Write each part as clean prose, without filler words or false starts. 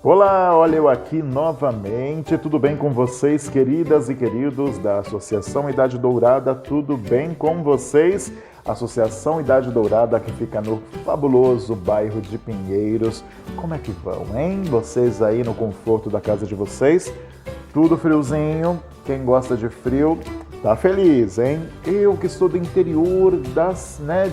Olá, olha eu aqui novamente. Tudo bem com vocês, queridas e queridos da Associação Idade Dourada? Tudo bem com vocês? Associação Idade Dourada que fica no fabuloso bairro de Pinheiros. Como é que vão, hein? Vocês aí no conforto da casa de vocês? Tudo friozinho? Quem gosta de frio tá feliz, hein? Eu que sou do interior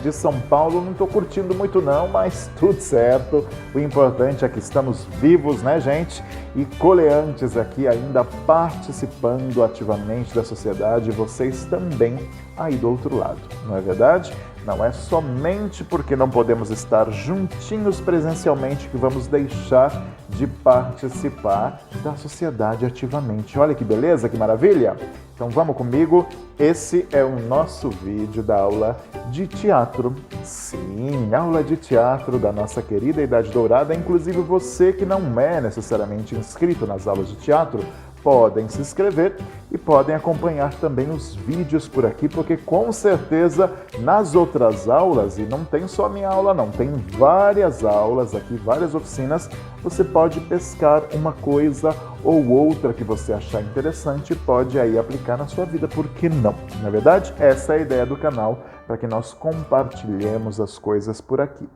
de São Paulo, não tô curtindo muito não, mas tudo certo. O importante é que estamos vivos, né, gente? E coleantes aqui ainda participando ativamente da sociedade, vocês também aí do outro lado, não é verdade? Não é somente porque não podemos estar juntinhos presencialmente que vamos deixar de participar da sociedade ativamente. Olha que beleza, que maravilha! Então vamos comigo, esse é o nosso vídeo da aula de teatro. Sim, aula de teatro da nossa querida Idade Dourada. Inclusive você que não é necessariamente inscrito nas aulas de teatro, podem se inscrever e podem acompanhar também os vídeos por aqui, porque com certeza nas outras aulas, e não tem só a minha aula não, tem várias aulas aqui, várias oficinas, você pode pescar uma coisa ou outra que você achar interessante e pode aí aplicar na sua vida, por que não? Na verdade, essa é a ideia do canal, para que nós compartilhemos as coisas por aqui.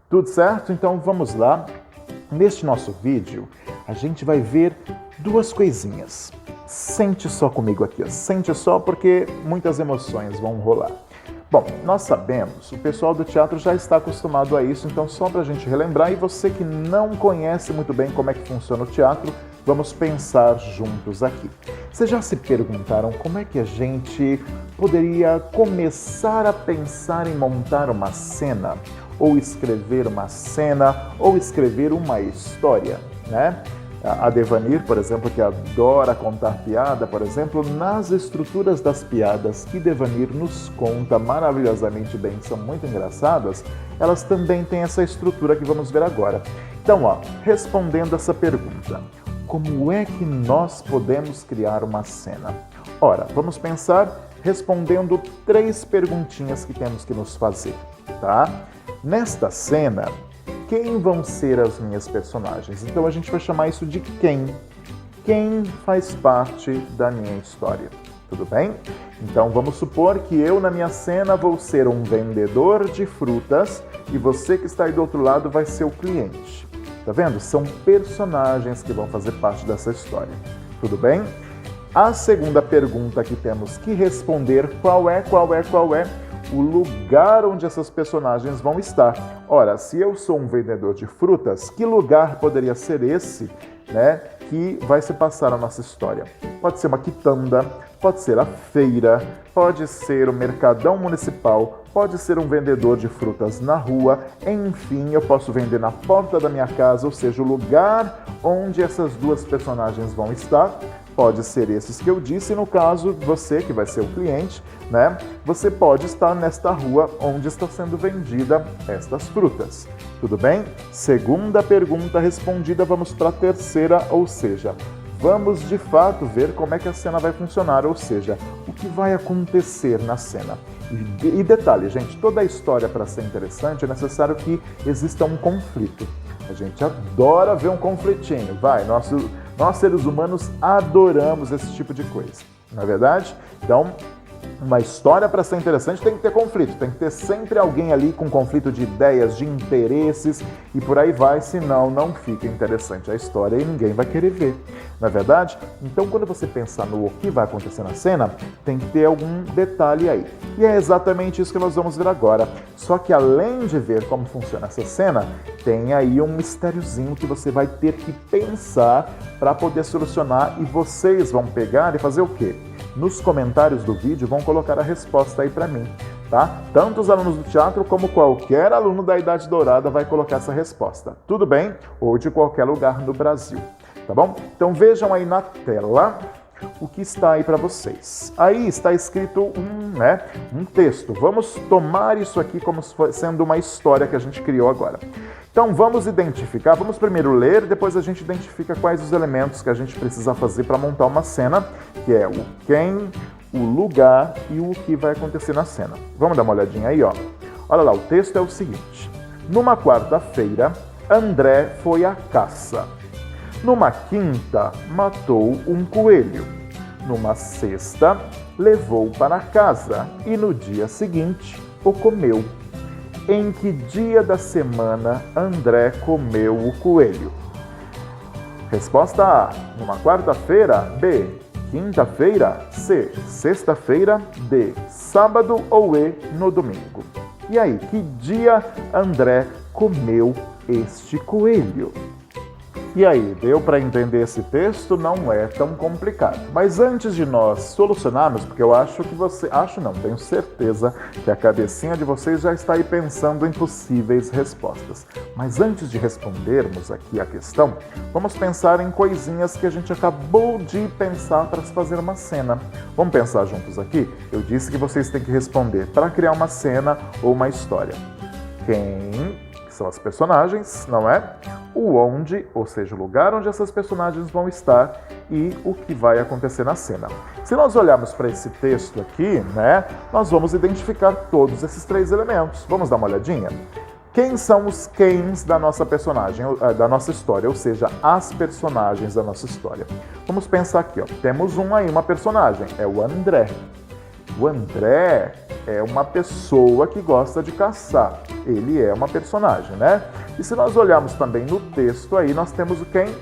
Tudo certo? Então vamos lá. Neste nosso vídeo, a gente vai ver duas coisinhas. Sente só comigo aqui, ó. Sente só porque muitas emoções vão rolar. Bom, nós sabemos, o pessoal do teatro já está acostumado a isso, então só para a gente relembrar, e você que não conhece muito bem como é que funciona o teatro, vamos pensar juntos aqui. Vocês já se perguntaram como é que a gente poderia começar a pensar em montar uma cena? Ou escrever uma cena, ou escrever uma história, né? A Devanir, por exemplo, que adora contar piada, por exemplo, nas estruturas das piadas que Devanir nos conta maravilhosamente bem, são muito engraçadas, elas também têm essa estrutura que vamos ver agora. Então, respondendo essa pergunta, como é que nós podemos criar uma cena? Ora, vamos pensar respondendo 3 perguntinhas que temos que nos fazer, tá? Nesta cena, quem vão ser as minhas personagens? Então a gente vai chamar isso de quem. Quem faz parte da minha história, tudo bem? Então vamos supor que eu na minha cena vou ser um vendedor de frutas e você que está aí do outro lado vai ser o cliente. Tá vendo? São personagens que vão fazer parte dessa história, tudo bem? A segunda pergunta que temos que responder, qual é o lugar onde essas personagens vão estar. Ora, se eu sou um vendedor de frutas, que lugar poderia ser esse, né, que vai se passar a nossa história? Pode ser uma quitanda, pode ser a feira, pode ser o mercadão municipal, pode ser um vendedor de frutas na rua, enfim, eu posso vender na porta da minha casa, ou seja, o lugar onde essas duas personagens vão estar. Pode ser esses que eu disse, no caso, você que vai ser o cliente, né? Você pode estar nesta rua onde está sendo vendida estas frutas. Tudo bem? Segunda pergunta respondida, vamos para a terceira, ou seja, vamos de fato ver como é que a cena vai funcionar, ou seja, o que vai acontecer na cena. E detalhe, gente, toda a história para ser interessante é necessário que exista um conflito. A gente adora ver um conflitinho, nós seres humanos adoramos esse tipo de coisa, não é verdade? Então, uma história para ser interessante tem que ter conflito, tem que ter sempre alguém ali com conflito de ideias, de interesses e por aí vai, senão não fica interessante a história e ninguém vai querer ver, não é verdade? Então, quando você pensar no que vai acontecer na cena, tem que ter algum detalhe aí. E é exatamente isso que nós vamos ver agora. Só que além de ver como funciona essa cena, tem aí um mistériozinho que você vai ter que pensar para poder solucionar e vocês vão pegar e fazer o quê? Nos comentários do vídeo vão colocar a resposta aí para mim, tá? Tanto os alunos do teatro como qualquer aluno da Idade Dourada vai colocar essa resposta, tudo bem? Ou de qualquer lugar no Brasil, tá bom? Então vejam aí na tela o que está aí para vocês. Aí está escrito um texto. Vamos tomar isso aqui como sendo uma história que a gente criou agora. Então vamos identificar, vamos primeiro ler, depois a gente identifica quais os elementos que a gente precisa fazer para montar uma cena, que é o quem, o lugar e o que vai acontecer na cena. Vamos dar uma olhadinha aí, ó. Olha lá, o texto é o seguinte. Numa quarta-feira, André foi à caça. Numa quinta, matou um coelho. Numa sexta, levou para casa e no dia seguinte o comeu. Em que dia da semana André comeu o coelho? Resposta A, numa quarta-feira. B, quinta-feira. C, sexta-feira. D, sábado ou E, no domingo. E aí, que dia André comeu este coelho? E aí, deu para entender esse texto? Não é tão complicado. Mas antes de nós solucionarmos, porque eu acho que tenho certeza que a cabecinha de vocês já está aí pensando em possíveis respostas. Mas antes de respondermos aqui a questão, vamos pensar em coisinhas que a gente acabou de pensar para se fazer uma cena. Vamos pensar juntos aqui? Eu disse que vocês têm que responder para criar uma cena ou uma história. Quem são as personagens, não é? O onde, ou seja, o lugar onde essas personagens vão estar e o que vai acontecer na cena. Se nós olharmos para esse texto aqui, né, nós vamos identificar todos esses três elementos. Vamos dar uma olhadinha? Quem são os quens da nossa personagem, da nossa história, ou seja, as personagens da nossa história? Vamos pensar aqui, ó. Temos uma personagem, é o André. O André é uma pessoa que gosta de caçar. Ele é uma personagem, né? E se nós olharmos também no texto aí, nós temos quem?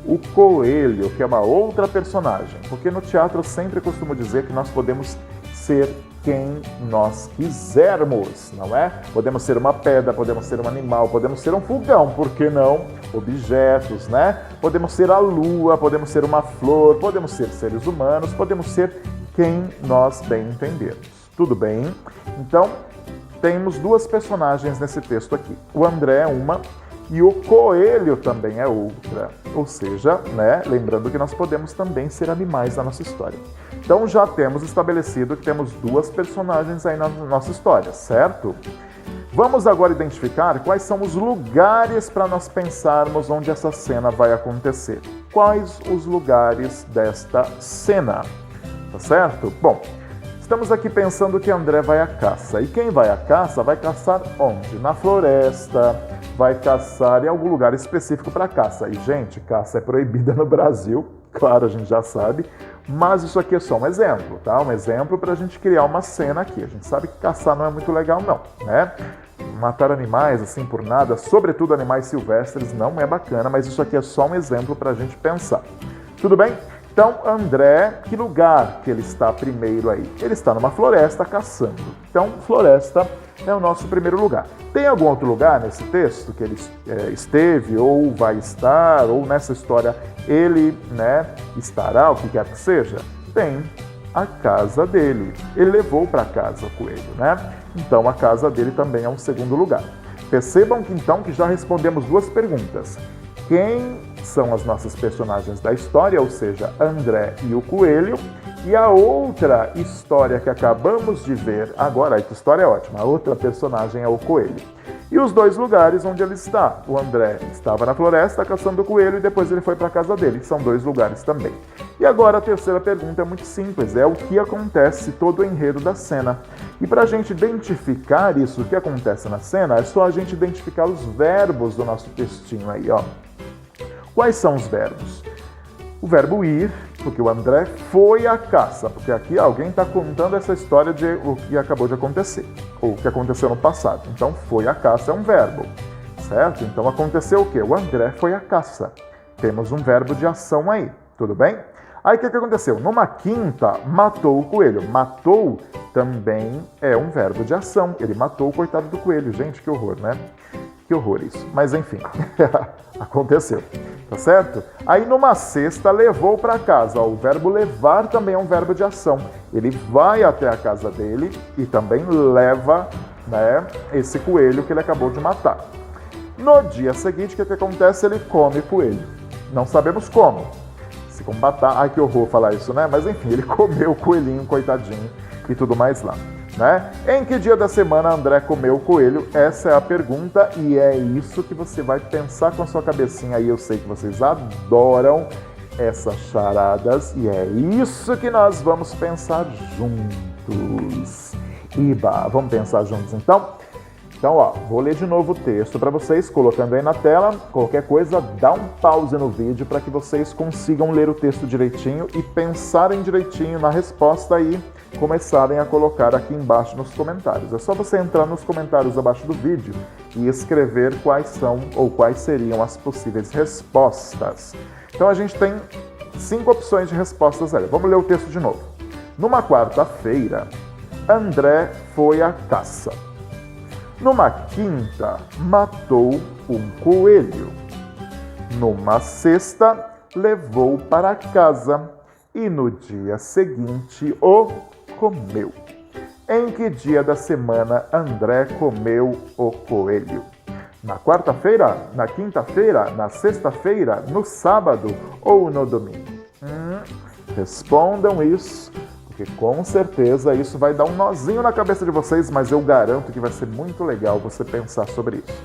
O coelho, que é uma outra personagem. Porque no teatro eu sempre costumo dizer que nós podemos ser quem nós quisermos, não é? Podemos ser uma pedra, podemos ser um animal, podemos ser um fogão, por que não? Objetos, né? Podemos ser a lua, podemos ser uma flor, podemos ser seres humanos, podemos ser quem nós bem entendermos. Tudo bem? Então, temos duas personagens nesse texto aqui. O André é uma e o coelho também é outra. Ou seja, né, lembrando que nós podemos também ser animais na nossa história. Então, já temos estabelecido que temos duas personagens aí na nossa história, certo? Vamos agora identificar quais são os lugares para nós pensarmos onde essa cena vai acontecer. Quais os lugares desta cena? Tá certo? Bom, estamos aqui pensando que André vai à caça. E quem vai à caça vai caçar onde? Na floresta, vai caçar em algum lugar específico para caça. E, gente, caça é proibida no Brasil, claro, a gente já sabe, mas isso aqui é só um exemplo, tá? Um exemplo para a gente criar uma cena aqui. A gente sabe que caçar não é muito legal, não, né? Matar animais assim por nada, sobretudo animais silvestres, não é bacana, mas isso aqui é só um exemplo para a gente pensar. Tudo bem? Então, André, que lugar que ele está primeiro aí? Ele está numa floresta caçando. Então, floresta é o nosso primeiro lugar. Tem algum outro lugar nesse texto que ele esteve, ou vai estar, ou nessa história ele, né, estará, o que quer que seja? Tem a casa dele. Ele levou para casa o coelho, né? Então, a casa dele também é um segundo lugar. Percebam que então que já respondemos duas perguntas. Quem são as nossas personagens da história, ou seja, André e o coelho, e a outra história que acabamos de ver agora, que história é ótima, a outra personagem é o coelho. E os dois lugares onde ele está. O André estava na floresta caçando o coelho e depois ele foi para a casa dele. São dois lugares também. E agora a terceira pergunta é muito simples, é o que acontece todo o enredo da cena. E para a gente identificar isso, o que acontece na cena, é só a gente identificar os verbos do nosso textinho aí, ó. Quais são os verbos? O verbo ir, porque o André foi à caça, porque aqui alguém está contando essa história de o que acabou de acontecer, ou o que aconteceu no passado. Então, foi à caça é um verbo, certo? Então, aconteceu o quê? O André foi à caça. Temos um verbo de ação aí, tudo bem? Aí, o que aconteceu? Numa quinta, matou o coelho. Matou também é um verbo de ação. Ele matou o coitado do coelho. Gente, que horror, né? Que horror isso. Mas, enfim, aconteceu. Tá certo? Aí numa sexta levou para casa. Ó, o verbo levar também é um verbo de ação. Ele vai até a casa dele e também leva, né, esse coelho que ele acabou de matar. No dia seguinte, o que acontece? Ele come o coelho. Não sabemos como. Se com batata... Ai, que horror falar isso, né? Mas enfim, ele comeu o coelhinho, coitadinho, e tudo mais lá. Né? Em que dia da semana André comeu o coelho? Essa é a pergunta e é isso que você vai pensar com a sua cabecinha aí. Eu sei que vocês adoram essas charadas e é isso que nós vamos pensar juntos. Iba, vamos pensar juntos então? Então, ó, vou ler de novo o texto para vocês, colocando aí na tela. Qualquer coisa, dá um pause no vídeo para que vocês consigam ler o texto direitinho e pensarem direitinho na resposta e começarem a colocar aqui embaixo nos comentários. É só você entrar nos comentários abaixo do vídeo e escrever quais são ou quais seriam as possíveis respostas. Então, a gente tem 5 opções de respostas aí. Vamos ler o texto de novo. Numa quarta-feira, André foi à caça. Numa quinta, matou um coelho. Numa sexta, levou para casa. E no dia seguinte, o comeu. Em que dia da semana André comeu o coelho? Na quarta-feira, na quinta-feira, na sexta-feira, no sábado ou no domingo? Respondam isso, porque com certeza isso vai dar um nozinho na cabeça de vocês, mas eu garanto que vai ser muito legal você pensar sobre isso.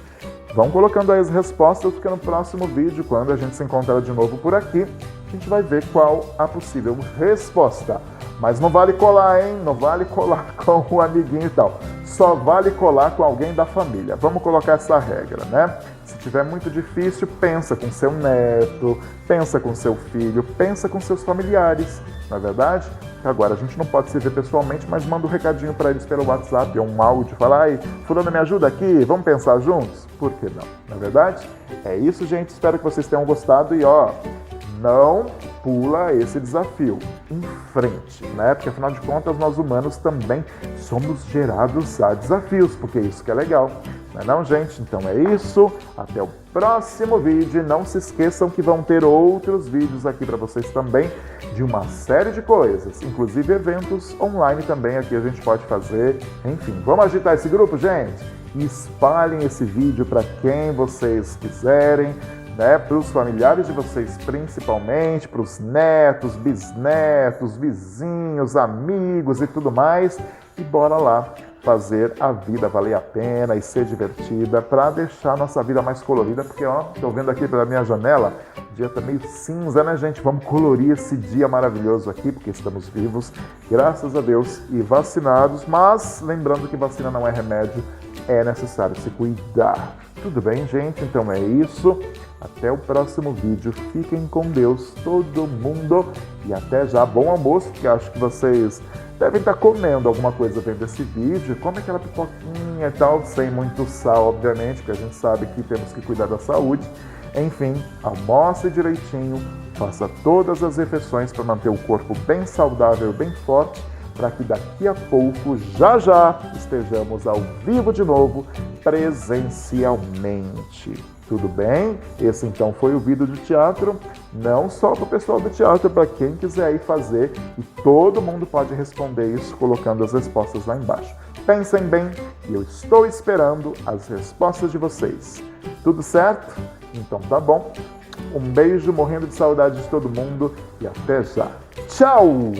Vão colocando aí as respostas, porque no próximo vídeo, quando a gente se encontrar de novo por aqui, a gente vai ver qual a possível resposta. Mas não vale colar, hein? Não vale colar com o amiguinho e tal. Só vale colar com alguém da família. Vamos colocar essa regra, né? Se tiver muito difícil, pensa com seu neto, pensa com seu filho, pensa com seus familiares, não é verdade? Agora, a gente não pode se ver pessoalmente, mas manda um recadinho para eles pelo WhatsApp, ou um áudio, fala, ai, fulano, me ajuda aqui, vamos pensar juntos? Por que não? Não é verdade? É isso, gente. Espero que vocês tenham gostado e, ó, não pula esse desafio, em frente, né? Porque afinal de contas nós humanos também somos gerados a desafios, porque é isso que é legal, não é não, gente? Então é isso, até o próximo vídeo. Não se esqueçam que vão ter outros vídeos aqui para vocês também, de uma série de coisas, inclusive eventos online também aqui a gente pode fazer. Enfim, vamos agitar esse grupo, gente? E espalhem esse vídeo para quem vocês quiserem, né, para os familiares de vocês principalmente, para os netos, bisnetos, vizinhos, amigos e tudo mais. E bora lá fazer a vida valer a pena e ser divertida para deixar a nossa vida mais colorida, porque ó, tô vendo aqui pela minha janela, o dia tá meio cinza, né, gente? Vamos colorir esse dia maravilhoso aqui, porque estamos vivos, graças a Deus, e vacinados, mas lembrando que vacina não é remédio, é necessário se cuidar. Tudo bem, gente? Então é isso. Até o próximo vídeo. Fiquem com Deus, todo mundo. E até já. Bom almoço, que acho que vocês devem estar comendo alguma coisa vendo esse vídeo. Come aquela pipoquinha e tal, sem muito sal, obviamente, porque a gente sabe que temos que cuidar da saúde. Enfim, almoce direitinho. Faça todas as refeições para manter o corpo bem saudável, bem forte, para que daqui a pouco, já estejamos ao vivo de novo, presencialmente. Tudo bem? Esse então foi o vídeo do teatro, não só para o pessoal do teatro, para quem quiser ir fazer, e todo mundo pode responder isso colocando as respostas lá embaixo. Pensem bem, e eu estou esperando as respostas de vocês. Tudo certo? Então tá bom. Um beijo, morrendo de saudade de todo mundo, e até já. Tchau!